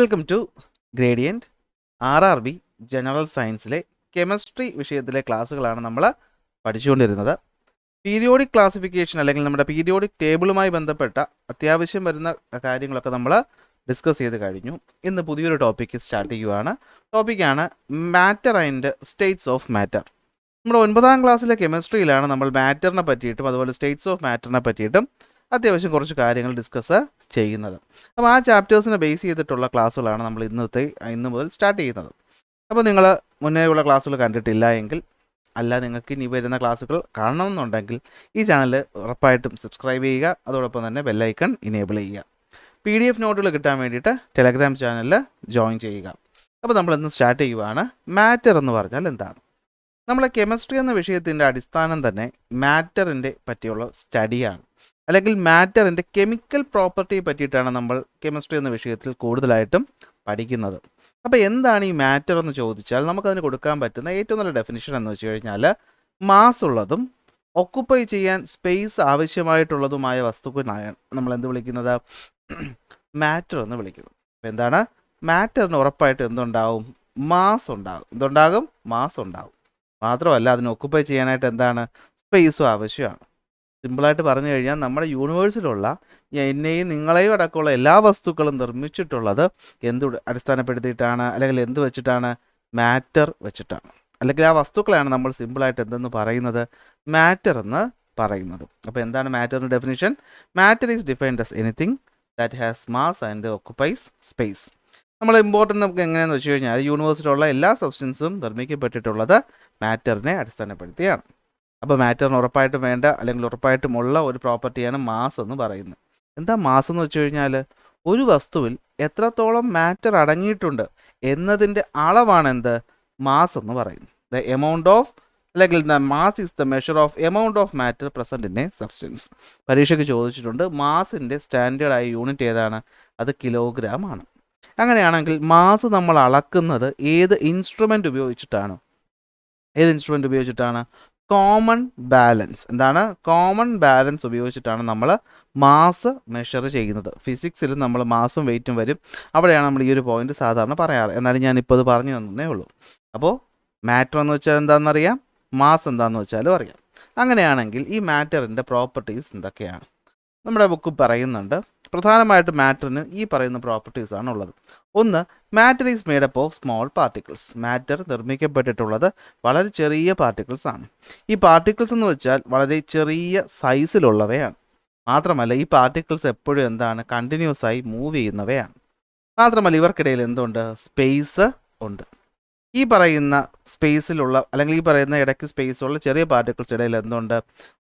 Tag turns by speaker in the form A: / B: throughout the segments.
A: Welcome to Gradient RRB general സയൻസിലെ chemistry വിഷയത്തിലെ ക്ലാസ്സുകളാണ് നമ്മൾ പഠിച്ചുകൊണ്ടിരുന്നത്. പീരിയോഡിക് ക്ലാസിഫിക്കേഷൻ അല്ലെങ്കിൽ നമ്മുടെ പീരിയോഡിക് ടേബിളുമായി ബന്ധപ്പെട്ട അത്യാവശ്യം വരുന്ന കാര്യങ്ങളൊക്കെ നമ്മൾ ഡിസ്കസ് ചെയ്ത് കഴിഞ്ഞു. ഇന്ന് പുതിയൊരു ടോപ്പിക്ക് സ്റ്റാർട്ട് ചെയ്യുകയാണ്. ടോപ്പിക്കാണ് matter and States of matter. നമ്മുടെ 9ാം ക്ലാസ്സിലെ കെമിസ്ട്രിയിലാണ് നമ്മൾ മാറ്ററിനെ പറ്റിയിട്ടും അതുപോലെ സ്റ്റേറ്റ്സ് ഓഫ് മാറ്ററിനെ പറ്റിയിട്ടും അത്യാവശ്യം കുറച്ച് കാര്യങ്ങൾ ഡിസ്കസ് ചെയ്യുന്നത്. അപ്പോൾ ആ ചാപ്റ്റേഴ്സിനെ ബേസ് ചെയ്തിട്ടുള്ള ക്ലാസ്സുകളാണ് നമ്മൾ ഇന്ന് മുതൽ സ്റ്റാർട്ട് ചെയ്യുന്നത്. അപ്പോൾ നിങ്ങൾ മുന്നേയുള്ള ക്ലാസ്സുകൾ കണ്ടിട്ടില്ല എങ്കിൽ നിങ്ങൾക്ക് ഇനി വരുന്ന ക്ലാസ്സുകൾ കാണണമെന്നുണ്ടെങ്കിൽ ഈ ചാനൽ ഉറപ്പായിട്ടും സബ്സ്ക്രൈബ് ചെയ്യുക. അതോടൊപ്പം തന്നെ ബെല്ലൈക്കൺ ഇനേബിൾ ചെയ്യുക. PDF നോട്ടുകൾ കിട്ടാൻ വേണ്ടിയിട്ട് ടെലഗ്രാം ചാനലിൽ ജോയിൻ ചെയ്യുക. അപ്പോൾ നമ്മൾ ഇന്ന് സ്റ്റാർട്ട് ചെയ്യുവാണ്. മാറ്റർ എന്ന് പറഞ്ഞാൽ എന്താണ്? നമ്മളെ കെമിസ്ട്രി എന്ന വിഷയത്തിൻ്റെ അടിസ്ഥാനം തന്നെ മാറ്ററിൻ്റെ പറ്റിയുള്ള സ്റ്റഡിയാണ്, അല്ലെങ്കിൽ മാറ്ററിൻ്റെ കെമിക്കൽ പ്രോപ്പർട്ടിയെ പറ്റിയിട്ടാണ് നമ്മൾ കെമിസ്ട്രി എന്ന വിഷയത്തിൽ കൂടുതലായിട്ടും പഠിക്കുന്നത്. അപ്പോൾ എന്താണ് ഈ മാറ്റർ എന്ന് ചോദിച്ചാൽ നമുക്കതിന് കൊടുക്കാൻ പറ്റുന്ന ഏറ്റവും നല്ല ഡെഫിനിഷൻ എന്ന് വെച്ച് കഴിഞ്ഞാൽ മാസ് ഉള്ളതും ഒക്കുപ്പൈ ചെയ്യാൻ സ്പേസ് ആവശ്യമായിട്ടുള്ളതുമായ വസ്തുക്കളാണ് നമ്മൾ എന്ത് വിളിക്കുന്നത്? മാറ്റർ എന്ന് വിളിക്കുന്നത്. അപ്പോൾ എന്താണ് മാറ്ററിന്? ഉറപ്പായിട്ട് എന്തുണ്ടാവും? മാസ് ഉണ്ടാകും. എന്തുണ്ടാകും? മാസ് ഉണ്ടാകും. മാത്രമല്ല അതിന് ഒക്കുപ്പൈ ചെയ്യാനായിട്ട് എന്താണ്? സ്പേസും ആവശ്യമാണ്. സിമ്പിളായിട്ട് പറഞ്ഞു കഴിഞ്ഞാൽ നമ്മുടെ യൂണിവേഴ്സിലുള്ള എന്നെയും നിങ്ങളെയും അടക്കമുള്ള എല്ലാ വസ്തുക്കളും നിർമ്മിച്ചിട്ടുള്ളത് എന്ത് അടിസ്ഥാനപ്പെടുത്തിയിട്ടാണ്, അല്ലെങ്കിൽ എന്ത് വെച്ചിട്ടാണ്? മാറ്റർ വെച്ചിട്ടാണ്. അല്ലെങ്കിൽ ആ വസ്തുക്കളാണ് നമ്മൾ സിമ്പിളായിട്ട് എന്തെന്ന് പറയുന്നത്? മാറ്റർ എന്ന് പറയുന്നത്. അപ്പോൾ എന്താണ് മാറ്ററിൻ്റെ definition? Matter is defined as anything that has mass and occupies space. നമ്മൾ ഇമ്പോർട്ടൻ്റ് നമുക്ക് എങ്ങനെയാണെന്ന് വെച്ച് കഴിഞ്ഞാൽ യൂണിവേഴ്സിലുള്ള എല്ലാ സബ്സ്റ്റൻസും നിർമ്മിക്കപ്പെട്ടിട്ടുള്ളത് മാറ്ററിനെ അടിസ്ഥാനപ്പെടുത്തിയാണ്. അപ്പോൾ മാറ്ററിന് ഉറപ്പായിട്ടും വേണ്ട അല്ലെങ്കിൽ ഉറപ്പായിട്ടുമുള്ള ഒരു പ്രോപ്പർട്ടിയാണ് മാസ് എന്ന് പറയുന്നത്. എന്താ മാസ് എന്ന് വെച്ച് കഴിഞ്ഞാൽ ഒരു വസ്തുവിൽ എത്രത്തോളം മാറ്റർ അടങ്ങിയിട്ടുണ്ട് എന്നതിൻ്റെ അളവാണ് എന്ത്? മാസ് എന്ന് പറയുന്നത്. ദ എമൗണ്ട് ഓഫ്, അല്ലെങ്കിൽ the mass is the measure of amount of matter present in A substance. പരീക്ഷയ്ക്ക് ചോദിച്ചിട്ടുണ്ട് മാസിൻ്റെ സ്റ്റാൻഡേർഡായ യൂണിറ്റ് ഏതാണ്? അത് കിലോഗ്രാം ആണ്. അങ്ങനെയാണെങ്കിൽ മാസ് നമ്മൾ അളക്കുന്നത് ഏത് ഇൻസ്ട്രുമെൻ്റ് ഉപയോഗിച്ചിട്ടാണ്? Common balance. എന്താണ്? കോമൺ ബാലൻസ് ഉപയോഗിച്ചിട്ടാണ് നമ്മൾ മാസ് മെഷർ ചെയ്യുന്നത്. ഫിസിക്സിൽ നമ്മൾ മാസും വെയിറ്റും വരും. അവിടെയാണ് നമ്മൾ ഈ ഒരു പോയിന്റ് സാധാരണ പറയാറ്. എന്നാലും ഞാനിപ്പോൾ ഇത് പറഞ്ഞു തന്നേ ഉള്ളൂ. അപ്പോൾ മാറ്റർ എന്ന് വെച്ചാൽ എന്താണെന്നറിയാം, മാസ് എന്താണെന്ന് വെച്ചാലും അറിയാം. അങ്ങനെയാണെങ്കിൽ ഈ മാറ്ററിൻ്റെ പ്രോപ്പർട്ടീസ് എന്തൊക്കെയാണ്? നമ്മുടെ ബുക്ക് പറയുന്നുണ്ട്. പ്രധാനമായിട്ട് മാറ്ററിന് ഈ പറയുന്ന പ്രോപ്പർട്ടീസ് ആണ് ഉള്ളത്. ഒന്ന്, matter is made up of small particles. Matter നിർമ്മിക്കപ്പെട്ടിട്ടുള്ളത് വളരെ ചെറിയ പാർട്ടിക്കിൾസ് ആണ്. ഈ പാർട്ടിക്കിൾസ് എന്ന് വെച്ചാൽ വളരെ ചെറിയ സൈസിലുള്ളവയാണ്. മാത്രമല്ല ഈ പാർട്ടിക്കിൾസ് എപ്പോഴും എന്താണ്? കണ്ടിന്യൂസ് ആയി മൂവ് ചെയ്യുന്നവയാണ്. മാത്രമല്ല ഇവർക്കിടയിൽ എന്തുണ്ട്? സ്പേസ് ഉണ്ട്. ഈ പറയുന്ന സ്പേസിലുള്ള, അല്ലെങ്കിൽ ഈ പറയുന്ന ഇടയ്ക്ക് സ്പേസുള്ള ചെറിയ പാർട്ടിക്കിൾസ് ഇടയിൽ എന്തുണ്ട്?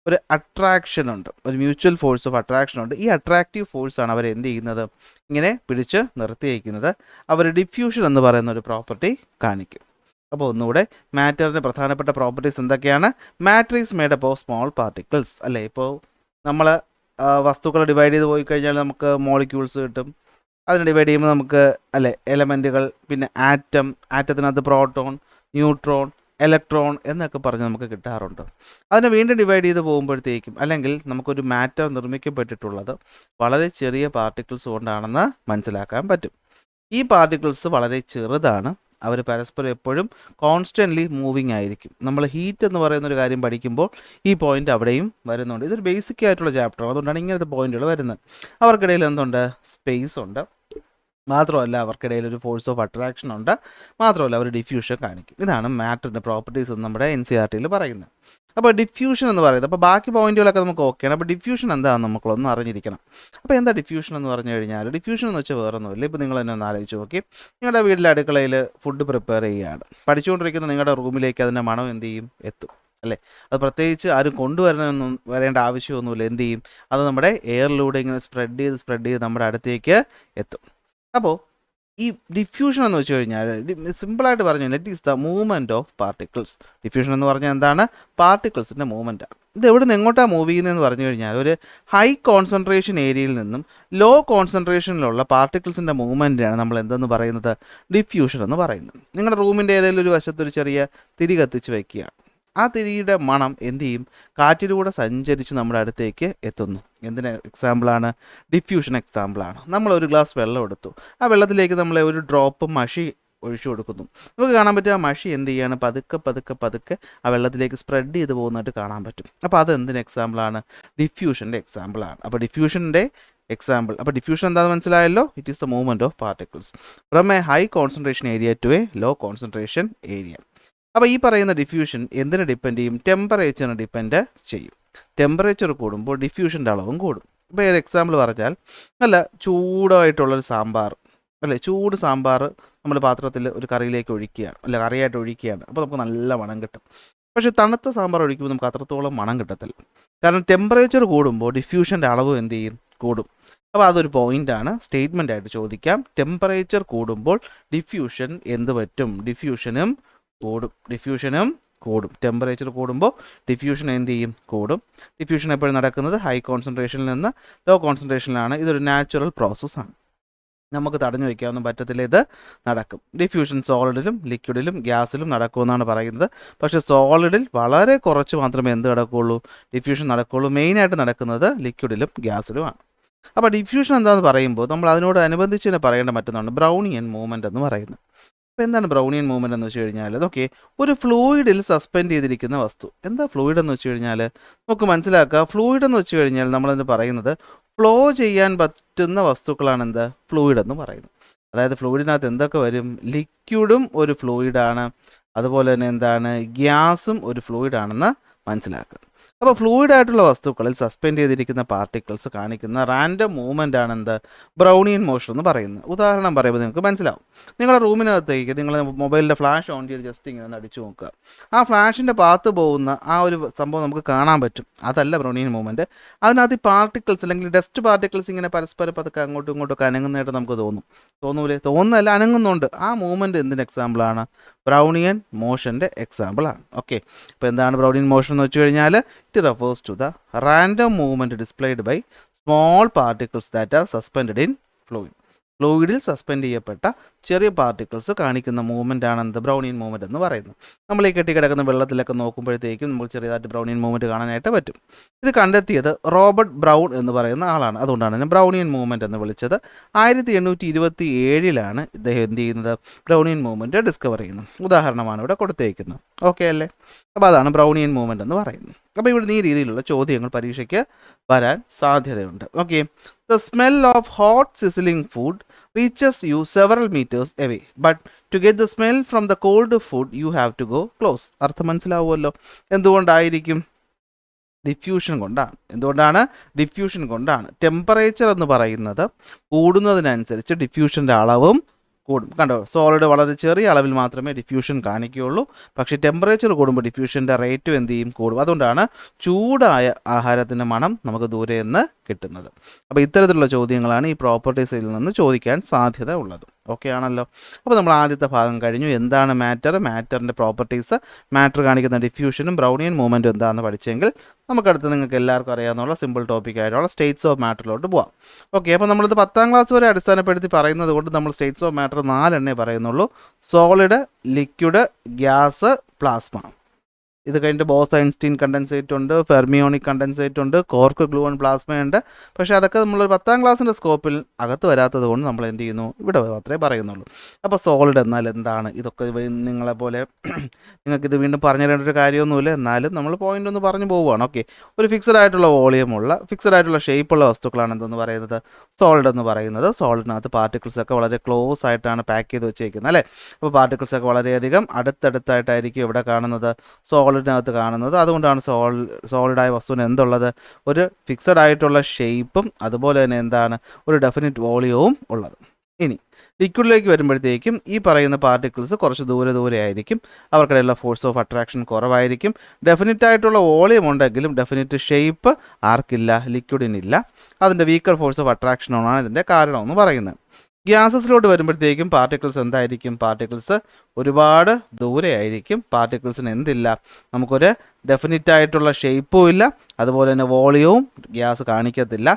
A: ഒരു അട്രാക്ഷൻ ഉണ്ട്, ഒരു മ്യൂച്വൽ ഫോഴ്സ് ഓഫ് അട്രാക്ഷൻ ഉണ്ട്. ഈ അട്രാക്റ്റീവ് ഫോഴ്സാണ് അവർ എന്ത് ചെയ്യുന്നത്? ഇങ്ങനെ പിടിച്ച് നിർത്തിയിരിക്കുന്നത്. അവർ ഡിഫ്യൂഷൻ എന്ന് പറയുന്ന ഒരു പ്രോപ്പർട്ടി കാണിക്കും. അപ്പോൾ ഒന്നുകൂടെ മാറ്ററിൻ്റെ പ്രധാനപ്പെട്ട പ്രോപ്പർട്ടീസ് എന്തൊക്കെയാണ്? Matter is made up of small particles അല്ലേ. ഇപ്പോൾ നമ്മൾ വസ്തുക്കൾ ഡിവൈഡ് ചെയ്ത് പോയി കഴിഞ്ഞാൽ നമുക്ക് മോളിക്യൂൾസ് കിട്ടും. അതിന് ഡിവൈഡ് ചെയ്യുമ്പോൾ നമുക്ക് അല്ലേ എലമെൻറ്റുകൾ, പിന്നെ ആറ്റത്തിനകത്ത് പ്രോട്ടോൺ, ന്യൂട്രോൺ, ഇലക്ട്രോൺ എന്നൊക്കെ പറഞ്ഞ് നമുക്ക് കിട്ടാറുണ്ട്. അതിനെ വീണ്ടും ഡിവൈഡ് ചെയ്ത് പോകുമ്പോഴത്തേക്കും, അല്ലെങ്കിൽ നമുക്കൊരു മാറ്റർ നിർമ്മിക്കപ്പെട്ടിട്ടുള്ളത് വളരെ ചെറിയ പാർട്ടിക്കിൾസ് കൊണ്ടാണെന്ന് മനസ്സിലാക്കാൻ പറ്റും. ഈ പാർട്ടിക്കിൾസ് വളരെ ചെറുതാണ്. അവർ പരസ്പരം എപ്പോഴും കോൺസ്റ്റൻ്റ്ലി മൂവിങ് ആയിരിക്കും. നമ്മൾ ഹീറ്റ് എന്ന് പറയുന്നൊരു കാര്യം പഠിക്കുമ്പോൾ ഈ പോയിന്റ് അവിടെയും വരുന്നുണ്ട്. ഇതൊരു ബേസിക് ആയിട്ടുള്ള ചാപ്റ്ററാണ്. അതുകൊണ്ടാണ് ഇങ്ങനത്തെ പോയിന്റുകൾ വരുന്നത്. അവർക്കിടയിൽ എന്തുണ്ട്? സ്പേസ് ഉണ്ട്. മാത്രമല്ല അവർക്കിടയിൽ ഒരു ഫോഴ്സ് ഓഫ് അട്രാക്ഷൻ ഉണ്ട്. മാത്രമല്ല അവർ ഡിഫ്യൂഷൻ കാണിക്കും. ഇതാണ് മാറ്ററിൻ്റെ പ്രോപ്പർട്ടീസ് എന്ന് നമ്മുടെ NCERT പറയുന്നത്. അപ്പോൾ ഡിഫ്യൂഷൻ എന്ന് പറയുന്നത്, അപ്പോൾ ബാക്കി പോയിന്റുകളൊക്കെ നമുക്ക് ഓക്കെയാണ്. അപ്പോൾ ഡിഫ്യൂഷൻ എന്താണെന്ന് നമുക്കൊന്ന് അറിഞ്ഞിരിക്കണം. അപ്പോൾ എന്താ ഡിഫ്യൂഷൻ എന്ന് പറഞ്ഞു കഴിഞ്ഞാൽ? ഡിഫ്യൂഷൻ എന്ന് വെച്ചാൽ വേറെ ഒന്നുമില്ല. ഇപ്പോൾ നിങ്ങൾ തന്നെ ഒന്ന് ആലോചിച്ച് നോക്കി. നിങ്ങളുടെ വീട്ടിലെ അടുക്കളയിൽ ഫുഡ് പ്രിപ്പയർ ചെയ്യുകയാണ്. പഠിച്ചുകൊണ്ടിരിക്കുന്ന നിങ്ങളുടെ റൂമിലേക്ക് അതിൻ്റെ മണം എന്ത് ചെയ്യും? എത്തും അല്ലേ. അത് പ്രത്യേകിച്ച് ആരും വരേണ്ട ആവശ്യമൊന്നുമില്ല. എന്ത് ചെയ്യും? അത് നമ്മുടെ എയറിലൂടെ ഇങ്ങനെ സ്പ്രെഡ് ചെയ്ത് നമ്മുടെ അടുത്തേക്ക് എത്തും. അപ്പോൾ ഈ ഡിഫ്യൂഷൻ എന്ന് വെച്ച് കഴിഞ്ഞാൽ സിമ്പിളായിട്ട് പറഞ്ഞു കഴിഞ്ഞാൽ it is the movement of particles. Diffusion എന്ന് പറഞ്ഞാൽ എന്താണ്? പാർട്ടിക്കിൾസിൻ്റെ മൂവ്മെൻറ്റാണ്. ഇത് എവിടെ നിന്ന് എങ്ങോട്ടാണ് മൂവ് ചെയ്യുന്നതെന്ന് പറഞ്ഞു കഴിഞ്ഞാൽ ഒരു ഹൈ കോൺസെൻട്രേഷൻ ഏരിയയിൽ നിന്നും ലോ കോൺസെൻട്രേഷനിലുള്ള പാർട്ടിക്കിൾസിൻ്റെ മൂവ്മെൻറ്റിനാണ് നമ്മൾ എന്തെന്ന് പറയുന്നത്? ഡിഫ്യൂഷൻ എന്ന് പറയുന്നത്. നിങ്ങളുടെ റൂമിൻ്റെ ഏതെങ്കിലും ഒരു വശത്തൊരു ചെറിയ തിരി കത്തിച്ച് വയ്ക്കുക. ആ തിരിയുടെ മണം എന്ത് ചെയ്യും? കാറ്റിലൂടെ സഞ്ചരിച്ച് നമ്മുടെ അടുത്തേക്ക് എത്തുന്നു. എന്തിന് എക്സാമ്പിളാണ്? ഡിഫ്യൂഷൻ എക്സാമ്പിളാണ്. നമ്മൾ ഒരു ഗ്ലാസ് വെള്ളം എടുത്തു, ആ വെള്ളത്തിലേക്ക് നമ്മൾ ഒരു ഡ്രോപ്പ് മഷി ഒഴിച്ചു കൊടുക്കുന്നു. നമുക്ക് കാണാൻ പറ്റും ആ മഷി എന്ത് ചെയ്യാണ്? പതുക്കെ പതുക്കെ പതുക്കെ ആ വെള്ളത്തിലേക്ക് സ്പ്രെഡ് ചെയ്ത് പോകുന്നതായിട്ട് കാണാൻ പറ്റും. അപ്പോൾ അത് എന്തിന് എക്സാമ്പിളാണ്? ഡിഫ്യൂഷൻ്റെ എക്സാമ്പിളാണ്. അപ്പോൾ ഡിഫ്യൂഷൻ്റെ എക്സാമ്പിൾ. അപ്പോൾ ഡിഫ്യൂഷൻ എന്താണെന്ന് മനസ്സിലായല്ലോ? It is the movement of particles from a high concentration area to a low concentration area. അപ്പോൾ ഈ പറയുന്ന ഡിഫ്യൂഷൻ എന്തിനെ ഡിപ്പെൻഡ് ചെയ്യും? ടെമ്പറേച്ചറിനെ ഡിപ്പെൻഡ് ചെയ്യും. ടെമ്പറേച്ചർ കൂടുമ്പോൾ ഡിഫ്യൂഷൻ്റെ അളവും കൂടും. ഇപ്പോൾ ഒരു എക്സാമ്പിൾ പറഞ്ഞാൽ, നല്ല ചൂടായിട്ടുള്ളൊരു സാമ്പാർ അല്ലേ, ചൂട് സാമ്പാർ നമ്മൾ പാത്രത്തിൽ ഒരു കറിയിലേക്ക് ഒഴിക്കുകയാണ്, അല്ല കറിയായിട്ട് ഒഴിക്കുകയാണ്. അപ്പോൾ നമുക്ക് നല്ല മണം കിട്ടും. പക്ഷേ തണുത്ത സാമ്പാർ ഒഴിക്കുമ്പോൾ നമുക്ക് അത്രത്തോളം മണം കിട്ടത്തില്ല. കാരണം ടെമ്പറേച്ചർ കൂടുമ്പോൾ ഡിഫ്യൂഷൻ്റെ അളവ് എന്ത് ചെയ്യും? കൂടും. അപ്പോൾ അതൊരു പോയിൻ്റാണ്, സ്റ്റേറ്റ്മെൻ്റ് ആയിട്ട് ചോദിക്കാം. ടെമ്പറേച്ചർ കൂടുമ്പോൾ ഡിഫ്യൂഷൻ എന്ത് പറ്റും? ഡിഫ്യൂഷനും കൂടും. ടെമ്പറേച്ചർ കൂടുമ്പോൾ ഡിഫ്യൂഷൻ എന്ത് ചെയ്യും? കൂടും. ഡിഫ്യൂഷൻ എപ്പോഴും നടക്കുന്നത് ഹൈ കോൺസെൻട്രേഷനിൽ നിന്ന് ലോ കോൺസെൻട്രേഷനിലാണ്. ഇതൊരു നാച്ചുറൽ പ്രോസസ്സാണ്, നമുക്ക് തടഞ്ഞു വയ്ക്കാനൊന്നും പറ്റത്തില്ല, ഇത് നടക്കും. ഡിഫ്യൂഷൻ സോളിഡിലും ലിക്വിഡിലും ഗ്യാസിലും നടക്കുമെന്നാണ് പറയുന്നത്. പക്ഷേ സോളിഡിൽ വളരെ കുറച്ച് മാത്രമേ എന്ത് നടക്കുകയുള്ളൂ? ഡിഫ്യൂഷൻ നടക്കുകയുള്ളൂ. മെയിനായിട്ട് നടക്കുന്നത് ലിക്വിഡിലും ഗ്യാസിലുമാണ്. അപ്പോൾ ഡിഫ്യൂഷൻ എന്താണെന്ന് പറയുമ്പോൾ നമ്മൾ അതിനോട് അനുബന്ധിച്ച് തന്നെ പറയേണ്ട മറ്റൊന്നാണ് ബ്രൗണിയൻ മൂവ്മെൻ്റ് എന്ന് പറയുന്നത്. അപ്പോൾ എന്താണ് ബ്രൗണിയൻ മൂവ്മെൻ്റ് എന്ന് വെച്ച് കഴിഞ്ഞാൽ, അതൊക്കെ ഒരു ഫ്ലൂയിഡിൽ സസ്പെൻഡ് ചെയ്തിരിക്കുന്ന വസ്തു. എന്താ ഫ്ലൂയിഡ് എന്ന് വെച്ച് കഴിഞ്ഞാൽ നമുക്ക് മനസ്സിലാക്കുക. ഫ്ലൂയിഡ് എന്ന് വെച്ച് കഴിഞ്ഞാൽ നമ്മളതിന് പറയുന്നത് ഫ്ലോ ചെയ്യാൻ പറ്റുന്ന വസ്തുക്കളാണ് എന്ത്? ഫ്ലൂയിഡ് എന്ന് പറയുന്നത്. അതായത് ഫ്ലൂയിഡിനകത്ത് എന്തൊക്കെ വരും? ലിക്വിഡും ഒരു ഫ്ലൂയിഡാണ്, അതുപോലെ തന്നെ എന്താണ്? ഗ്യാസും ഒരു ഫ്ലൂയിഡാണെന്ന് മനസ്സിലാക്കുക. അപ്പോൾ ഫ്ലൂയിഡ് ആയിട്ടുള്ള വസ്തുക്കളിൽ സസ്പെൻഡ് ചെയ്തിരിക്കുന്ന പാർട്ടിക്കിൾസ് കാണിക്കുന്ന റാൻഡം മൂവ്മെൻ്റ് ആണ് എന്ത്? ബ്രൗണിയൻ മോഷൻ എന്ന് പറയുന്നത്. ഉദാഹരണം പറയുമ്പോൾ നിങ്ങൾക്ക് മനസ്സിലാവും. നിങ്ങളുടെ റൂമിനകത്തേക്ക് നിങ്ങൾ മൊബൈലിൻ്റെ ഫ്ലാഷ് ഓൺ ചെയ്ത് ജസ്റ്റ് ഇങ്ങനെ ഒന്ന് അടിച്ചു നോക്കുക. ആ ഫ്ലാഷിൻ്റെ പാത്ത് പോകുന്ന ആ ഒരു സംഭവം നമുക്ക് കാണാൻ പറ്റും. അതല്ല ബ്രൗണിയൻ മൂവ്മെൻറ്റ്. അതിനകത്ത് ഈ പാർട്ടിക്കിൾസ് അല്ലെങ്കിൽ ഡസ്റ്റ് പാർട്ടിക്കിൾസ് ഇങ്ങനെ പരസ്പരം പതുക്കെ അങ്ങോട്ടും ഇങ്ങോട്ടൊക്കെ അനങ്ങുന്നതായിട്ട് നമുക്ക് തോന്നൂലേ? തോന്നുന്നതല്ല, അനങ്ങുന്നുണ്ട്. ആ മൂവ്മെൻറ്റ് എന്തിൻ്റെ എക്സാമ്പിളാണ്? ബ്രൗണിയൻ മോഷൻ്റെ എക്സാമ്പിളാണ്. ഓക്കെ, ഇപ്പോൾ എന്താണ് ബ്രൗണിയൻ മോഷൻ എന്ന് വെച്ച് കഴിഞ്ഞാൽ, it refers to the random movement displayed by small particles that are suspended in fluid. ഫ്ലൂയിഡിൽ സസ്പെൻഡ് ചെയ്യപ്പെട്ട ചെറിയ പാർട്ടിക്കിൾസ് കാണിക്കുന്ന മൂവ്മെൻ്റ് ആണ് എന്ത്? ബ്രൗണിയൻ മൂവ്മെൻറ്റ് എന്ന് പറയുന്നത്. നമ്മൾ ഈ കെട്ടിക്കിടക്കുന്ന വെള്ളത്തിലൊക്കെ നോക്കുമ്പോഴത്തേക്കും നമുക്ക് ചെറിയതായിട്ട് ബ്രൗണിയൻ മൂവ്മെൻറ്റ് കാണാനായിട്ട് പറ്റും. ഇത് കണ്ടെത്തിയത് റോബർട്ട് ബ്രൗൺ എന്ന് പറയുന്ന ആളാണ്. അതുകൊണ്ടാണ് ഇതിനെ ബ്രൗണിയൻ മൂവ്മെൻറ്റ് എന്ന് വിളിച്ചത്. 1827 ഇദ്ദേഹം എന്ത് ചെയ്യുന്നത്? ബ്രൗണിയൻ മൂവ്മെൻറ്റ് ഡിസ്കവർ ചെയ്യുന്നത്. ഉദാഹരണമാണ് ഇവിടെ കൊടുത്തേക്കുന്നത്. ഓക്കെ അല്ലേ? അപ്പോൾ അതാണ് ബ്രൗണിയൻ മൂവ്മെൻറ്റ് എന്ന് പറയുന്നത്. അപ്പോൾ ഇവിടുന്ന് ഈ രീതിയിലുള്ള ചോദ്യങ്ങൾ പരീക്ഷയ്ക്ക് വരാൻ സാധ്യതയുണ്ട്. Okay, the smell of hot sizzling food reaches you several meters away, but to get the smell from the cold food you have to go close. അർത്ഥം മനസ്സിലാവുമല്ലോ. എന്തുകൊണ്ടായിരിക്കും? ഡിഫ്യൂഷൻ കൊണ്ടാണ്. എന്തുകൊണ്ടാണ്? ഡിഫ്യൂഷൻ കൊണ്ടാണ്. ടെമ്പറേച്ചർ എന്ന് പറയുന്നത് കൂടുന്നതിനനുസരിച്ച് ഡിഫ്യൂഷൻ്റെ അളവും കൂടും. കണ്ടോ, സോളിഡ് വളരെ ചെറിയ അളവിൽ മാത്രമേ ഡിഫ്യൂഷൻ കാണിക്കുകയുള്ളൂ. പക്ഷേ ടെമ്പറേച്ചർ കൂടുമ്പോൾ ഡിഫ്യൂഷൻ്റെ റേറ്റും എന്ത് ചെയ്യും? കൂടും. അതുകൊണ്ടാണ് ചൂടായ ആഹാരത്തിൻ്റെ മണം നമുക്ക് ദൂരെ നിന്ന് കിട്ടുന്നത്. അപ്പോൾ ഇത്തരത്തിലുള്ള ചോദ്യങ്ങളാണ് ഈ പ്രോപ്പർട്ടീസിൽ നിന്ന് ചോദിക്കാൻ സാധ്യത ഉള്ളത്. ഓക്കെ ആണല്ലോ? അപ്പോൾ നമ്മൾ ആദ്യത്തെ ഭാഗം കഴിഞ്ഞു. എന്താണ് മാറ്റർ, മാറ്ററിൻ്റെ പ്രോപ്പർട്ടീസ്, മാറ്റർ കാണിക്കുന്ന ഡിഫ്യൂഷനും ബ്രൗണിയൻ മൂവ്മെൻറ്റും എന്താണെന്ന് പഠിച്ചെങ്കിൽ നമുക്കടുത്ത് നിങ്ങൾക്ക് എല്ലാവർക്കും അറിയാവുന്ന സിമ്പിൾ ടോപ്പിക് ആയിട്ടുള്ള സ്റ്റേറ്റ്സ് ഓഫ് മാറ്ററിലോട്ട് പോവാം. ഓക്കെ, അപ്പോൾ നമ്മളിത് 10ാം ക്ലാസ് വരെ അടിസ്ഥാനപ്പെടുത്തി പറയുന്നത് കൊണ്ട് നമ്മൾ സ്റ്റേറ്റ്സ് ഓഫ് മാറ്റർ 4 പറയുന്നുള്ളൂ. Solid, liquid, gas, plasma. ഇത് കഴിഞ്ഞിട്ട് ബോസ് ഐൻസ്റ്റീൻ കണ്ടൻസേറ്റ് ഉണ്ട്, ഫെർമിയോണിക് കണ്ടൻസേറ്റ് ഉണ്ട്, കോർക്ക് ഗ്ലൂവൺ പ്ലാസ്മയുണ്ട്. പക്ഷേ അതൊക്കെ നമ്മൾ 10ാം ക്ലാസ്സിൻ്റെ സ്കോപ്പിൽ അകത്ത് വരാത്തത് കൊണ്ട് നമ്മൾ എന്ത് ചെയ്യുന്നു? ഇവിടെ മാത്രമേ പറയുന്നുള്ളൂ. അപ്പോൾ സോളിഡ് എന്നാൽ എന്താണ്? ഇതൊക്കെ നിങ്ങളെപ്പോലെ നിങ്ങൾക്കിത് വീണ്ടും പറഞ്ഞു തരേണ്ട ഒരു കാര്യമൊന്നുമില്ല. എന്നാലും നമ്മൾ പോയിന്റ് ഒന്ന് പറഞ്ഞു പോവുകയാണ്. ഓക്കെ, ഒരു ഫിക്സഡ് ആയിട്ടുള്ള വോളിയമുള്ള ഫിക്സഡ് ആയിട്ടുള്ള ഷേപ്പുള്ള വസ്തുക്കളാണ് എന്തെന്ന് പറയുന്നത്? സോളിഡ് എന്ന് പറയുന്നത്. സോളിഡിനകത്ത് പാർട്ടിക്കിൾസ് ഒക്കെ വളരെ ക്ലോസ് ആയിട്ടാണ് പാക്ക് ചെയ്ത് വെച്ചേക്കുന്നത് അല്ലേ? അപ്പോൾ പാർട്ടിക്കിൾസ് ഒക്കെ വളരെയധികം അടുത്തടുത്തായിട്ടായിരിക്കും ഇവിടെ കാണുന്നത്, സോളിഡിനകത്ത് കാണുന്നത്. അതുകൊണ്ടാണ് സോളിഡായ വസ്തുവിന് എന്തുള്ളത്? ഒരു ഫിക്സഡ് ആയിട്ടുള്ള ഷേപ്പും അതുപോലെ തന്നെ എന്താണ്? ഒരു ഡെഫിനിറ്റ് വോളിയവും ഉള്ളത്. ഇനി ലിക്വിഡിലേക്ക് വരുമ്പോഴത്തേക്കും ഈ പറയുന്ന പാർട്ടിക്കിൾസ് കുറച്ച് ദൂരെ ആയിരിക്കും. അവർക്കിടയിലുള്ള ഫോഴ്സ് ഓഫ് അട്രാക്ഷൻ കുറവായിരിക്കും. ഡെഫിനിറ്റ് ആയിട്ടുള്ള വോളിയം ഉണ്ടെങ്കിലും ഡെഫിനിറ്റ് ഷേപ്പ് ആർക്കില്ല? ലിക്വിഡിനില്ല. അതിൻ്റെ വീക്കർ ഫോഴ്സ് ഓഫ് അട്രാക്ഷനാണ് ഇതിൻ്റെ കാരണമെന്ന് പറയുന്നത്. ഗ്യാസസിലോട്ട് വരുമ്പോഴത്തേക്കും പാർട്ടിക്കിൾസ് എന്തായിരിക്കും? പാർട്ടിക്കിൾസ് ഒരുപാട് ദൂരെ ആയിരിക്കും. പാർട്ടിക്കിൾസിന് എന്തില്ല? നമുക്കൊരു ഡെഫിനിറ്റ് ആയിട്ടുള്ള ഷേപ്പും ഇല്ല, അതുപോലെ തന്നെ വോളിയവും ഗ്യാസ് കാണിക്കത്തില്ല.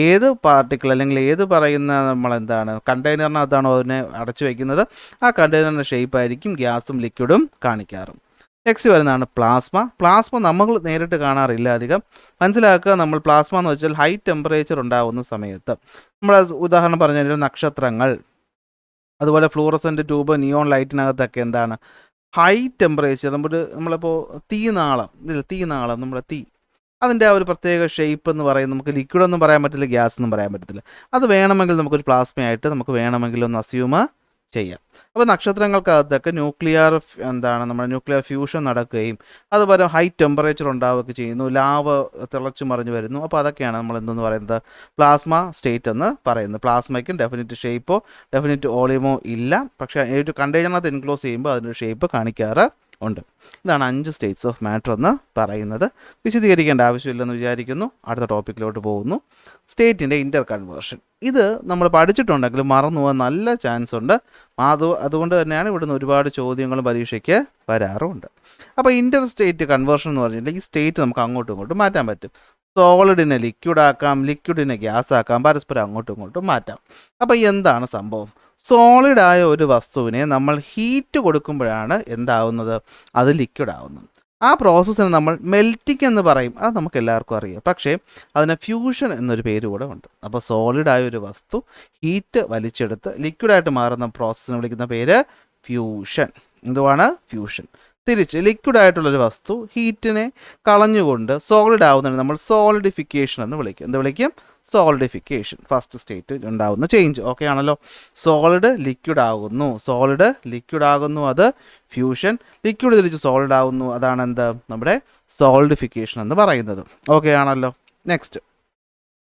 A: ഏത് പാർട്ടിക്കിൾ അല്ലെങ്കിൽ ഏത് പറയുന്ന നമ്മളെന്താണ് കണ്ടെയ്നറിനകത്താണോ അതിനെ അടച്ചു വയ്ക്കുന്നത്, ആ കണ്ടെയ്നറിൻ്റെ ഷേപ്പായിരിക്കും ഗ്യാസും ലിക്വിഡും കാണിക്കാറും. നെക്സ്റ്റ് വരുന്നതാണ് പ്ലാസ്മ. പ്ലാസ്മ നമ്മൾ നേരിട്ട് കാണാറില്ല അധികം. മനസ്സിലാക്കുക, നമ്മൾ പ്ലാസ്മ എന്ന് വെച്ചാൽ ഹൈ ടെമ്പറേച്ചർ ഉണ്ടാകുന്ന സമയത്ത് നമ്മൾ ഉദാഹരണം പറഞ്ഞു കഴിഞ്ഞാൽ നക്ഷത്രങ്ങൾ, അതുപോലെ ഫ്ലൂറസെൻ്റ് ട്യൂബ്, നിയോൺ ലൈറ്റിനകത്തൊക്കെ എന്താണ് ഹൈ ടെമ്പറേച്ചർ. നമ്മളിപ്പോൾ തീനാളം നമ്മുടെ തീ, അതിൻ്റെ ആ ഒരു പ്രത്യേക ഷേപ്പ് എന്ന് പറയുന്നത് നമുക്ക് ലിക്വിഡ് ഒന്നും പറയാൻ പറ്റില്ല, ഗ്യാസ് എന്നും പറയാൻ പറ്റത്തില്ല. അത് വേണമെങ്കിൽ നമുക്കൊരു പ്ലാസ്മയായിട്ട് നമുക്ക് വേണമെങ്കിൽ ഒന്ന് അസ്യൂമ് ചെയ്യാം. അപ്പോൾ നക്ഷത്രങ്ങൾക്കകത്തൊക്കെ നമ്മുടെ ന്യൂക്ലിയർ ഫ്യൂഷൻ നടക്കുകയും അതുപോലെ ഹൈ ടെമ്പറേച്ചർ ഉണ്ടാവുകയൊക്കെ ചെയ്യുന്നു, ലാവ തിളച്ചു മറിഞ്ഞു വരുന്നു. അപ്പോൾ അതൊക്കെയാണ് നമ്മൾ എന്തെന്ന് പറയുന്നത് പ്ലാസ്മ സ്റ്റേറ്റ് എന്ന് പറയുന്നത്. പ്ലാസ്മയ്ക്കും ഡെഫിനിറ്റ് ഷേപ്പോ ഡെഫിനിറ്റ് വോളിയമോ ഇല്ല, പക്ഷേ ഒരു കണ്ടെയ്നറിനകത്ത് എൻക്ലോസ് ചെയ്യുമ്പോൾ അതിൻ്റെ ഷേപ്പ് കാണിക്കാറ് ഉണ്ട്. ഇതാണ് 5 സ്റ്റേറ്റ്സ് ഓഫ് മാറ്റർ എന്ന് പറയുന്നത്. വിശദീകരിക്കേണ്ട ആവശ്യമില്ലെന്ന് വിചാരിക്കുന്നു. അടുത്ത ടോപ്പിക്കിലോട്ട് പോകുന്നു, സ്റ്റേറ്റിൻ്റെ ഇൻ്റർ കൺവേർഷൻ. ഇത് നമ്മൾ പഠിച്ചിട്ടുണ്ടെങ്കിലും മറന്നു പോകാൻ നല്ല ചാൻസ് ഉണ്ട്. അതുകൊണ്ട് തന്നെയാണ് ഇവിടുന്ന് ഒരുപാട് ചോദ്യങ്ങളും പരീക്ഷയ്ക്ക് വരാറുമുണ്ട്. അപ്പോൾ ഇൻ്റർ സ്റ്റേറ്റ് കൺവേർഷൻ എന്ന് പറഞ്ഞിട്ടുണ്ടെങ്കിൽ ഈ സ്റ്റേറ്റ് നമുക്ക് അങ്ങോട്ടും ഇങ്ങോട്ടും മാറ്റാൻ പറ്റും. സോളിഡിനെ ലിക്വിഡ് ആക്കാം, ലിക്വിഡിനെ ഗ്യാസ് ആക്കാം, പരസ്പരം അങ്ങോട്ടും ഇങ്ങോട്ടും മാറ്റാം. അപ്പോൾ എന്താണ് സംഭവം? സോളിഡായ ഒരു വസ്തുവിനെ നമ്മൾ ഹീറ്റ് കൊടുക്കുമ്പോഴാണ് എന്താവുന്നത്, അത് ലിക്വിഡ് ആവുന്നത്. ആ പ്രോസസ്സിന് നമ്മൾ മെൽറ്റിംഗ് എന്ന് പറയും, അത് നമുക്ക് എല്ലാവർക്കും അറിയാം. പക്ഷേ അതിന് ഫ്യൂഷൻ എന്നൊരു പേര് കൂടെ ഉണ്ട്. അപ്പോൾ സോളിഡായ ഒരു വസ്തു ഹീറ്റ് വലിച്ചെടുത്ത് ലിക്വിഡായിട്ട് മാറുന്ന പ്രോസസ്സിനെ വിളിക്കുന്ന പേര് ഫ്യൂഷൻ. എന്തുവാണ്? ഫ്യൂഷൻ. തിരിച്ച് ലിക്വിഡായിട്ടുള്ളൊരു വസ്തു ഹീറ്റിനെ കളഞ്ഞുകൊണ്ട് സോളിഡ് ആവുന്നതിന് നമ്മൾ സോളിഡിഫിക്കേഷൻ എന്ന് വിളിക്കും. എന്ത് വിളിക്കും? സോളിഡിഫിക്കേഷൻ. ഫസ്റ്റ് സ്റ്റേറ്റ് ഉണ്ടാകുന്ന ചേഞ്ച്. ഓക്കെ ആണല്ലോ. സോളിഡ് ലിക്വിഡ് ആകുന്നു, അത് ഫ്യൂഷൻ. ലിക്വിഡ് തിരിച്ച് സോളിഡ് ആകുന്നു, അതാണ് എന്ത് നമ്മുടെ സോളിഡിഫിക്കേഷൻ എന്ന് പറയുന്നത്. ഓക്കെ ആണല്ലോ. നെക്സ്റ്റ്,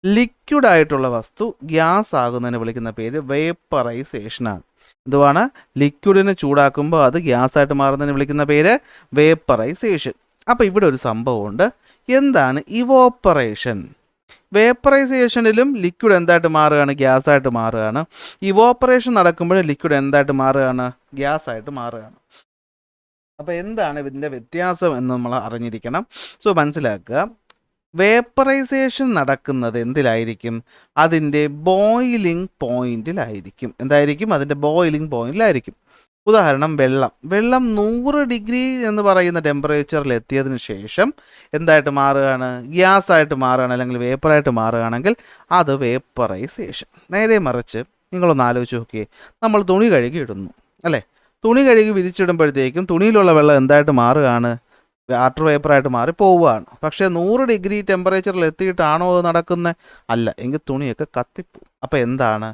A: ലിക്വിഡ് ആയിട്ടുള്ള വസ്തു ഗ്യാസ് ആകുന്നതിന് വിളിക്കുന്ന പേര് വേപ്പറൈസേഷനാണ്. എന്തുവാണ്? ലിക്വിഡിനെ ചൂടാക്കുമ്പോൾ അത് ഗ്യാസ് ആയിട്ട് മാറുന്നതിന് വിളിക്കുന്ന പേര് വേപ്പറൈസേഷൻ. അപ്പോൾ ഇവിടെ ഒരു സംഭവമുണ്ട്. എന്താണ് ഇവോപ്പറേഷൻ? വേപ്പറൈസേഷനിലും ലിക്വിഡ് എന്തായിട്ട് മാറുകയാണ്? ഗ്യാസ് ആയിട്ട് മാറുകയാണ്. ഇവോപ്പറേഷൻ നടക്കുമ്പോഴും ലിക്വിഡ് എന്തായിട്ട് മാറുകയാണ്? ഗ്യാസ് ആയിട്ട് മാറുകയാണ്. അപ്പോൾ എന്താണ് ഇതിൻ്റെ വ്യത്യാസം എന്ന് നമ്മൾ അറിഞ്ഞിരിക്കണം. സോ മനസ്സിലാക്കുക, വേപ്പറൈസേഷൻ നടക്കുന്നത് എന്തിലായിരിക്കും? അതിൻ്റെ ബോയിലിംഗ് പോയിന്റിലായിരിക്കും. എന്തായിരിക്കും? അതിൻ്റെ ബോയിലിംഗ് പോയിന്റിലായിരിക്കും. ഉദാഹരണം, വെള്ളം 100 ഡിഗ്രി എന്ന് പറയുന്ന ടെമ്പറേച്ചറിൽ എത്തിയതിന് ശേഷം എന്തായിട്ട് മാറുകയാണ്? ഗ്യാസ് ആയിട്ട് മാറുകയാണ്, അല്ലെങ്കിൽ വേപ്പറായിട്ട് മാറുകയാണെങ്കിൽ അത് വേപ്പറൈസേഷൻ. നേരെ മറിച്ച് നിങ്ങളൊന്ന് ആലോചിച്ച് നോക്കിയേ, നമ്മൾ തുണി കഴുകി ഇടുന്നു അല്ലേ? തുണി കഴുകി വിരിച്ചിടുമ്പോഴത്തേക്കും തുണിയിലുള്ള വെള്ളം എന്തായിട്ട് മാറുകയാണ്? വാട്ടർ വേപ്പറായിട്ട് മാറി പോവുകയാണ്. പക്ഷേ 100 ഡിഗ്രി ടെമ്പറേച്ചറിൽ എത്തിയിട്ടാണോ അത് നടക്കുന്നത്? അല്ല, എങ്കിൽ തുണിയൊക്കെ കത്തിപ്പോവും. അപ്പോൾ എന്താണ്?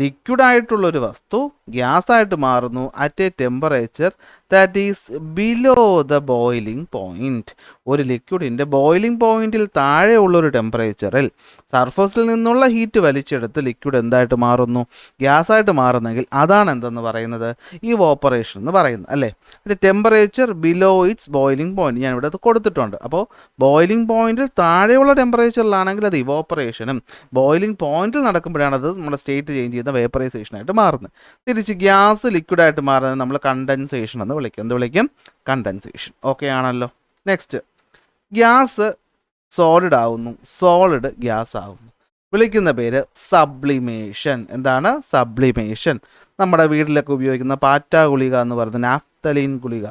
A: ലിക്വിഡായിട്ടുള്ളൊരു വസ്തു ഗ്യാസായിട്ട് മാറുന്നു at A temperature that is below the boiling point. ഒരു ലിക്വിഡിൻ്റെ ബോയിലിംഗ് പോയിൻറ്റിൽ താഴെയുള്ളൊരു ടെമ്പറേച്ചറിൽ സർഫസിൽ നിന്നുള്ള ഹീറ്റ് വലിച്ചെടുത്ത് ലിക്വിഡ് എന്തായിട്ട് മാറുന്നു? ഗ്യാസായിട്ട് മാറുന്നെങ്കിൽ അതാണ് എന്തെന്ന് പറയുന്നത്? ഇവോപ്പറേഷൻ എന്ന് പറയുന്നത് അല്ലേ? Temperature below it's boiling point ഞാൻ ഇവിടെ അത് കൊടുത്തിട്ടുണ്ട്. അപ്പോൾ ബോയിലിംഗ് പോയിൻറ്റിൽ താഴെയുള്ള ടെമ്പറേച്ചറിലാണെങ്കിൽ അത് ഇവോപ്പറേഷനും, ബോയിലിംഗ് പോയിൻറ്റിൽ നടക്കുമ്പോഴാണ് അത് നമ്മുടെ സ്റ്റേറ്റ് ചേഞ്ച് ചെയ്യുന്ന വേപ്പറൈസേഷനായിട്ട് മാറുന്നത്. തിരിച്ച് ഗ്യാസ് ലിക്വിഡായിട്ട് മാറുന്നത് നമ്മൾ കണ്ടൻസേഷൻ എന്ന് വിളിക്കും. എന്ത് വിളിക്കും? കണ്ടൻസേഷൻ. ഓക്കെ ആണല്ലോ. നെക്സ്റ്റ്, ഗ്യാസ് സോളിഡ് ആവുന്നു, സോളിഡ് ഗ്യാസ് ആവുന്നു, വിളിക്കുന്ന പേര് സബ്ലിമേഷൻ. എന്താണ്? സബ്ലിമേഷൻ. നമ്മുടെ വീട്ടിലൊക്കെ ഉപയോഗിക്കുന്ന പാറ്റ ഗുളിക എന്ന് പറയുന്ന നാഫ്തലീൻ ഗുളിക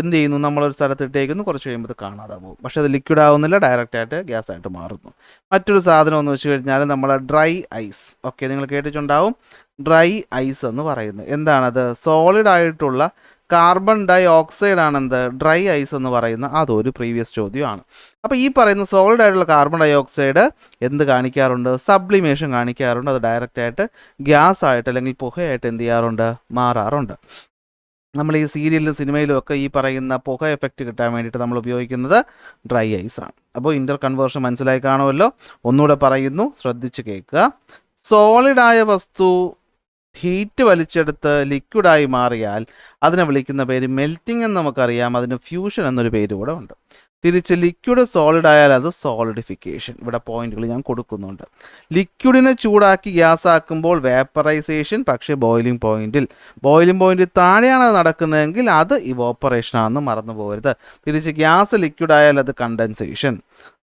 A: എന്ത് ചെയ്യുന്നു? നമ്മളൊരു സ്ഥലത്ത് ഇട്ടേക്കുന്നു, കുറച്ച് കഴിയുമ്പോൾ കാണാതെ പോകും. പക്ഷേ അത് ലിക്വിഡ് ആവുന്നില്ല, ഡയറക്റ്റായിട്ട് ഗ്യാസ് ആയിട്ട് മാറുന്നു. മറ്റൊരു സാധനം എന്ന് വെച്ച് കഴിഞ്ഞാൽ നമ്മളെ ഡ്രൈ ഐസ്. ഓക്കെ, നിങ്ങൾ കേട്ടിട്ടുണ്ടാവും ഡ്രൈ ഐസ് എന്ന് പറയുന്നത്. എന്താണത്? സോളിഡ് ആയിട്ടുള്ള കാർബൺ ഡൈ ഓക്സൈഡ് ആണെന്ത്? ഡ്രൈ ഐസ് എന്ന് പറയുന്ന അതൊരു പ്രീവിയസ് ചോദ്യമാണ്. അപ്പോൾ ഈ പറയുന്ന സോളിഡ് ആയിട്ടുള്ള കാർബൺ ഡൈ ഓക്സൈഡ് എന്ത് കാണിക്കാറുണ്ട്? സബ്ലിമേഷൻ കാണിക്കാറുണ്ട്. അത് ഡയറക്റ്റായിട്ട് ഗ്യാസ് ആയിട്ട് അല്ലെങ്കിൽ പുകയായിട്ട് എന്ത് ചെയ്യാറുണ്ട്? മാറാറുണ്ട്. നമ്മൾ ഈ സീരിയലിലും സിനിമയിലും ഒക്കെ ഈ പറയുന്ന പുക എഫക്റ്റ് കിട്ടാൻ വേണ്ടിയിട്ട് നമ്മൾ ഉപയോഗിക്കുന്നത് ഡ്രൈ ഐസ് ആണ്. അപ്പോൾ ഇൻ്റർ കൺവേർഷൻ മനസ്സിലായി കാണുമല്ലോ. ഒന്നുകൂടെ പറയുന്നു, ശ്രദ്ധിച്ച് കേൾക്കുക. സോളിഡായ വസ്തു ഹീറ്റ് വലിച്ചെടുത്ത് ലിക്വിഡായി മാറിയാൽ അതിനെ വിളിക്കുന്ന പേര് മെൽറ്റിംഗ് എന്ന് നമുക്കറിയാം. അതിന് ഫ്യൂഷൻ എന്നൊരു പേര് കൂടെ ഉണ്ട്. തിരിച്ച് ലിക്വിഡ് സോളിഡ് ആയാൽ അത് സോളിഡിഫിക്കേഷൻ. ഇവിടെ പോയിന്റുകൾ ഞാൻ കൊടുക്കുന്നുണ്ട്. ലിക്വിഡിനെ ചൂടാക്കി ഗ്യാസ് ആക്കുമ്പോൾ വേപ്പറൈസേഷൻ, പക്ഷേ ബോയിലിംഗ് പോയിന്റിൽ താഴെയാണ് അത് നടക്കുന്നതെങ്കിൽ അത് ഇവോപ്പറേഷൻ ആണെന്ന് മറന്നു പോകരുത്. തിരിച്ച് ഗ്യാസ് ലിക്വിഡ് ആയാൽ അത് കണ്ടൻസേഷൻ.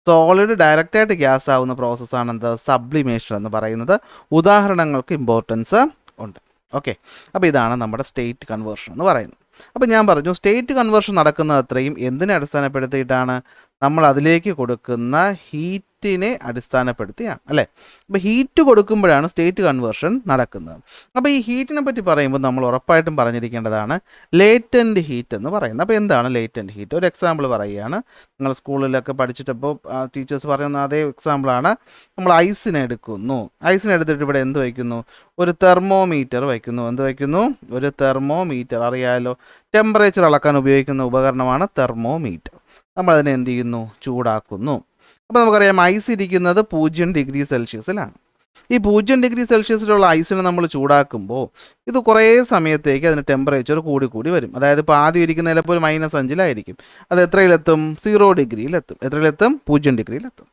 A: സോളിഡ് ഡയറക്റ്റായിട്ട് ഗ്യാസ് ആവുന്ന പ്രോസസ്സാണ് എന്ത്? സബ്ലിമേഷൻ എന്ന് പറയുന്നത്. ഉദാഹരണങ്ങൾക്ക് ഇമ്പോർട്ടൻസ് ഉണ്ട്. ഓക്കെ, അപ്പോൾ ഇതാണ് നമ്മുടെ സ്റ്റേറ്റ് കൺവേർഷൻ എന്ന് പറയുന്നത്. അപ്പോൾ ഞാൻ പറഞ്ഞു സ്റ്റേറ്റ് കൺവേർഷൻ നടക്കുന്നത് അത്രയും എന്തിനെ അടിസ്ഥാനപ്പെടുത്തിയിട്ടാണ്? നമ്മൾ അതിലേക്ക് കൊടുക്കുന്ന ഹീറ്റിനെ അടിസ്ഥാനപ്പെടുത്തിയാണ് അല്ലേ? അപ്പോൾ ഹീറ്റ് കൊടുക്കുമ്പോഴാണ് സ്റ്റേറ്റ് കൺവേർഷൻ നടക്കുന്നത്. അപ്പോൾ ഈ ഹീറ്റിനെ പറ്റി പറയുമ്പോൾ നമ്മൾ ഉറപ്പായിട്ടും പറഞ്ഞിരിക്കേണ്ടതാണ് ലേറ്റൻറ്റ് ഹീറ്റ് എന്ന് പറയുന്നത്. അപ്പോൾ എന്താണ് ലേറ്റൻറ്റ് ഹീറ്റ്? ഒരു എക്സാമ്പിൾ പറയുകയാണ്. നിങ്ങൾ സ്കൂളിലൊക്കെ പഠിച്ചിട്ടപ്പോൾ ടീച്ചേഴ്സ് പറയുന്ന അതേ എക്സാമ്പിളാണ്. നമ്മൾ ഐസിനെ എടുക്കുന്നു. ഐസിനെ എടുത്തിട്ട് ഇവിടെ എന്ത് വയ്ക്കുന്നു? ഒരു തെർമോമീറ്റർ വയ്ക്കുന്നു. എന്ത് വയ്ക്കുന്നു? ഒരു തെർമോമീറ്റർ. അറിയാമല്ലോ, ടെമ്പറേച്ചർ അളക്കാൻ ഉപയോഗിക്കുന്ന ഉപകരണമാണ് തെർമോമീറ്റർ. നമ്മളതിനെ എന്ത് ചെയ്യുന്നു? ചൂടാക്കുന്നു. അപ്പോൾ നമുക്കറിയാം ഐസ് ഇരിക്കുന്നത് 0 ഡിഗ്രി സെൽഷ്യസിലാണ്. ഈ 0 ഡിഗ്രി സെൽഷ്യസിലുള്ള ഐസിനെ നമ്മൾ ചൂടാക്കുമ്പോൾ ഇത് കുറേ സമയത്തേക്ക് അതിന് ടെമ്പറേച്ചർ കൂടി വരും. അതായത് ഇപ്പോൾ ആദ്യം ഇരിക്കുന്ന ചിലപ്പോൾ ഒരു -5-ലായിരിക്കും. അത് എത്രയിലെത്തും? 0 ഡിഗ്രിയിലെത്തും. എത്രയിലെത്തും? 0 ഡിഗ്രിയിലെത്തും.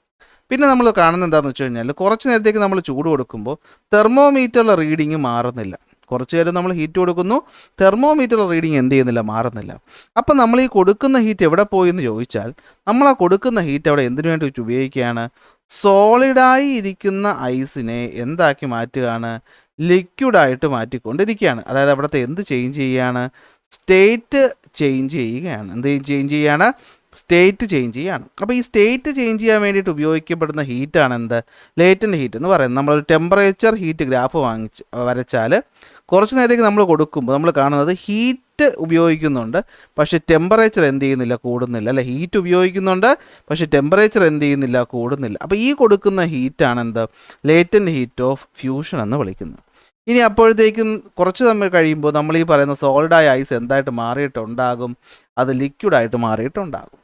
A: പിന്നെ നമ്മൾ കാണുന്നത് എന്താണെന്ന് വെച്ച് കഴിഞ്ഞാൽ കുറച്ച് നേരത്തേക്ക് നമ്മൾ ചൂട് കൊടുക്കുമ്പോൾ തെർമോമീറ്ററിലെ റീഡിങ് മാറുന്നില്ല. കുറച്ച് നേരം നമ്മൾ ഹീറ്റ് കൊടുക്കുന്നു, തെർമോമീറ്ററിലെ റീഡിങ് എന്ത് ചെയ്യുന്നില്ല? മാറുന്നില്ല. അപ്പം നമ്മൾ ഈ കൊടുക്കുന്ന ഹീറ്റ് എവിടെ പോയി എന്ന് ചോദിച്ചാൽ നമ്മൾ ആ കൊടുക്കുന്ന ഹീറ്റ് അവിടെ എന്തിനു വേണ്ടി ഉപയോഗിക്കുകയാണ്? സോളിഡായി ഇരിക്കുന്ന ഐസിനെ എന്താക്കി മാറ്റുകയാണ്? ലിക്വിഡായിട്ട് മാറ്റിക്കൊണ്ടിരിക്കുകയാണ്. അതായത് അവിടുത്തെ എന്ത് ചേഞ്ച് ചെയ്യുകയാണ്? സ്റ്റേറ്റ് ചേഞ്ച് ചെയ്യുകയാണ്. എന്ത് ചേഞ്ച് ചെയ്യുകയാണ്? സ്റ്റേറ്റ് ചേഞ്ച് ചെയ്യുകയാണ്. അപ്പോൾ ഈ സ്റ്റേറ്റ് ചേഞ്ച് ചെയ്യാൻ വേണ്ടിയിട്ട് ഉപയോഗിക്കപ്പെടുന്ന ഹീറ്റാണ് എന്ത്? ലേറ്റൻറ്റ് ഹീറ്റ് എന്ന് പറയുന്നത്. നമ്മളൊരു ടെമ്പറേച്ചർ ഹീറ്റ് ഗ്രാഫ് വരച്ചാൽ കുറച്ച് നേരത്തേക്ക് നമ്മൾ കൊടുക്കുമ്പോൾ നമ്മൾ കാണുന്നത് ഹീറ്റ് ഉപയോഗിക്കുന്നുണ്ട്, പക്ഷേ ടെമ്പറേച്ചർ എന്ത് ചെയ്യുന്നില്ല? കൂടുന്നില്ല അല്ലേ? ഹീറ്റ് ഉപയോഗിക്കുന്നുണ്ട്, പക്ഷേ ടെമ്പറേച്ചർ എന്ത് ചെയ്യുന്നില്ല? കൂടുന്നില്ല. അപ്പോൾ ഈ കൊടുക്കുന്ന ഹീറ്റാണ് എന്ത്? ലേറ്റൻറ്റ് ഹീറ്റ് ഓഫ് ഫ്യൂഷൻ എന്ന് വിളിക്കുന്നത്. ഇനി അപ്പോഴത്തേക്കും കുറച്ച് സമയം കഴിയുമ്പോൾ നമ്മൾ ഈ പറയുന്ന സോളിഡായ ഐസ് എന്തായിട്ട് മാറിയിട്ടുണ്ടാകും? അത് ലിക്വിഡായിട്ട് മാറിയിട്ടുണ്ടാകും.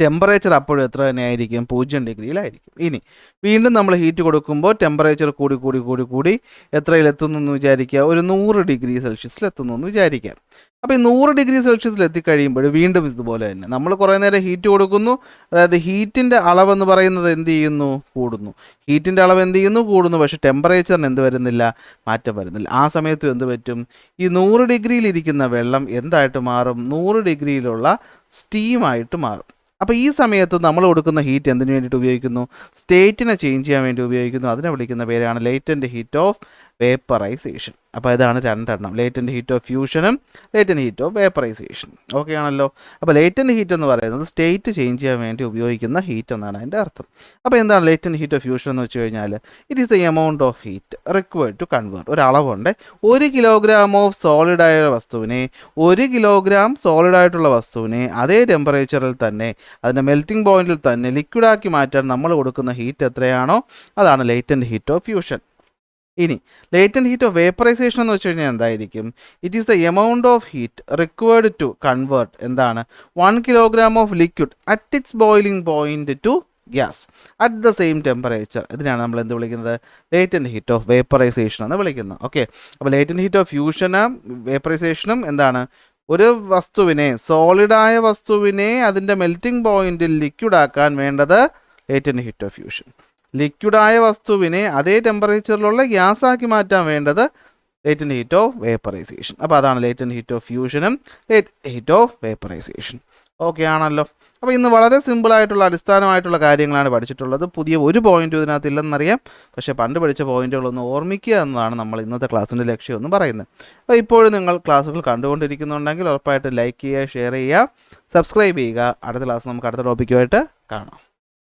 A: ടെമ്പറേച്ചർ അപ്പോഴും എത്ര തന്നെ ആയിരിക്കും? 0 ഡിഗ്രിയിലായിരിക്കും. ഇനി വീണ്ടും നമ്മൾ ഹീറ്റ് കൊടുക്കുമ്പോൾ ടെമ്പറേച്ചർ കൂടി എത്രയിലെത്തുന്നു എന്ന് വിചാരിക്കുക? ഒരു 100 ഡിഗ്രി സെൽഷ്യസിൽ എത്തുന്നു എന്ന് വിചാരിക്കാം. അപ്പോൾ ഈ 100 ഡിഗ്രി സെൽഷ്യസിൽ എത്തിക്കഴിയുമ്പോൾ വീണ്ടും ഇതുപോലെ തന്നെ നമ്മൾ കുറേ നേരം ഹീറ്റ് കൊടുക്കുന്നു. അതായത് ഹീറ്റിൻ്റെ അളവെന്ന് പറയുന്നത് എന്ത് ചെയ്യുന്നു? കൂടുന്നു. ഹീറ്റിൻ്റെ അളവ് എന്ത് ചെയ്യുന്നു? കൂടുന്നു. പക്ഷേ ടെമ്പറേച്ചറിന് എന്ത് വരുന്നില്ല? മാറ്റം വരുന്നില്ല. ആ സമയത്തും എന്ത് പറ്റും? ഈ 100 ഡിഗ്രിയിലിരിക്കുന്ന വെള്ളം എന്തായിട്ട് മാറും? 100 ഡിഗ്രിയിലുള്ള സ്റ്റീമായിട്ട് മാറും. അപ്പോൾ ഈ സമയത്ത് നമ്മൾ കൊടുക്കുന്ന ഹീറ്റ് എന്തിനു വേണ്ടിയിട്ട് ഉപയോഗിക്കുന്നു? സ്റ്റേറ്റിനെ ചേഞ്ച് ചെയ്യാൻ വേണ്ടി ഉപയോഗിക്കുന്നു. അതിനെ വിളിക്കുന്ന പേരാണ് ലേറ്റൻറ്റ് ഹീറ്റ് ഓഫ് വേപ്പറൈസേഷൻ. അപ്പോൾ ഇതാണ് രണ്ടെണ്ണം: ലേറ്റൻറ്റ് ഹീറ്റ് ഓഫ് ഫ്യൂഷനും latent heat of vaporisation. Okay ആണല്ലോ? അപ്പോൾ ലേറ്റൻറ്റ് ഹീറ്റ് എന്ന് പറയുന്നത് സ്റ്റേറ്റ് ചേഞ്ച് ചെയ്യാൻ വേണ്ടി ഉപയോഗിക്കുന്ന ഹീറ്റ് എന്നാണ് അതിൻ്റെ അർത്ഥം. അപ്പോൾ എന്താണ് ലേറ്റൻറ്റ് ഹീറ്റ് ഓഫ് ഫ്യൂഷൻ എന്ന് വെച്ച് കഴിഞ്ഞാൽ? It is the amount of heat required to convert. ഒരു അളവുണ്ട്. 1 കിലോഗ്രാം ഓഫ് സോളിഡായ വസ്തുവിനെ 1 കിലോഗ്രാം സോളിഡായിട്ടുള്ള വസ്തുവിനെ അതേ ടെമ്പറേച്ചറിൽ തന്നെ അതിൻ്റെ മെൽറ്റിംഗ് പോയിന്റിൽ തന്നെ ലിക്വിഡാക്കി മാറ്റാൻ നമ്മൾ കൊടുക്കുന്ന ഹീറ്റ് എത്രയാണോ അതാണ് ലേറ്റൻറ്റ് ഹീറ്റ് ഓഫ് ഫ്യൂഷൻ. ഇനി ലേറ്റൻറ്റ് ഹീറ്റ് ഓഫ് വേപ്പറൈസേഷൻ എന്ന് വെച്ച് കഴിഞ്ഞാൽ എന്തായിരിക്കും? It is the amount of heat required to convert എന്താണ്? 1 kilogram of liquid at its boiling point to gas at the same temperature. ഇതിനാണ് നമ്മൾ എന്ത് വിളിക്കുന്നത്? ലേറ്റൻറ്റ് ഹീറ്റ് ഓഫ് വേപ്പറൈസേഷൻ എന്ന് വിളിക്കുന്നത്. ഓക്കെ, അപ്പോൾ ലേറ്റൻറ്റ് ഹീറ്റ് ഓഫ് ഫ്യൂഷനും വേപ്പറൈസേഷനും എന്താണ്? ഒരു വസ്തുവിനെ, സോളിഡായ വസ്തുവിനെ അതിൻ്റെ മെൽറ്റിംഗ് പോയിന്റിൽ ലിക്വിഡാക്കാൻ വേണ്ടത് ലേറ്റൻറ്റ് ഹീറ്റ് ഓഫ് ഫ്യൂഷൻ. ലിക്വിഡായ വസ്തുവിനെ അതേ ടെമ്പറേച്ചറിലുള്ള ഗ്യാസാക്കി മാറ്റാൻ വേണ്ടത് ലേറ്റൻറ്റ് ഹീറ്റ് ഓഫ് വേപ്പറൈസേഷൻ. അപ്പോൾ അതാണ് ലേറ്റൻറ്റ് ഹീറ്റ് ഓഫ് ഫ്യൂഷനും latent heat of vaporisation. Okay ആണല്ലോ? അപ്പോൾ ഇന്ന് വളരെ സിമ്പിളായിട്ടുള്ള അടിസ്ഥാനമായിട്ടുള്ള കാര്യങ്ങളാണ് പഠിച്ചിട്ടുള്ളത്. പുതിയ ഒരു പോയിൻറ്റും ഇതിനകത്ത് ഇല്ലെന്നറിയാം, പക്ഷേ പണ്ട് പഠിച്ച പോയിൻറ്റുകളൊന്ന് ഓർമ്മിക്കുക എന്നതാണ് നമ്മൾ ഇന്നത്തെ ക്ലാസ്സിൻ്റെ ലക്ഷ്യം എന്ന് പറയുന്നത്. അപ്പോൾ ഇപ്പോഴും നിങ്ങൾ ക്ലാസ്സുകൾ കണ്ടുകൊണ്ടിരിക്കുന്നുണ്ടെങ്കിൽ ഉറപ്പായിട്ട് ലൈക്ക് ചെയ്യുക, ഷെയർ ചെയ്യുക, സബ്സ്ക്രൈബ് ചെയ്യുക. അടുത്ത ക്ലാസ് നമുക്ക് അടുത്ത ടോപ്പിക്കുമായിട്ട് കാണാം.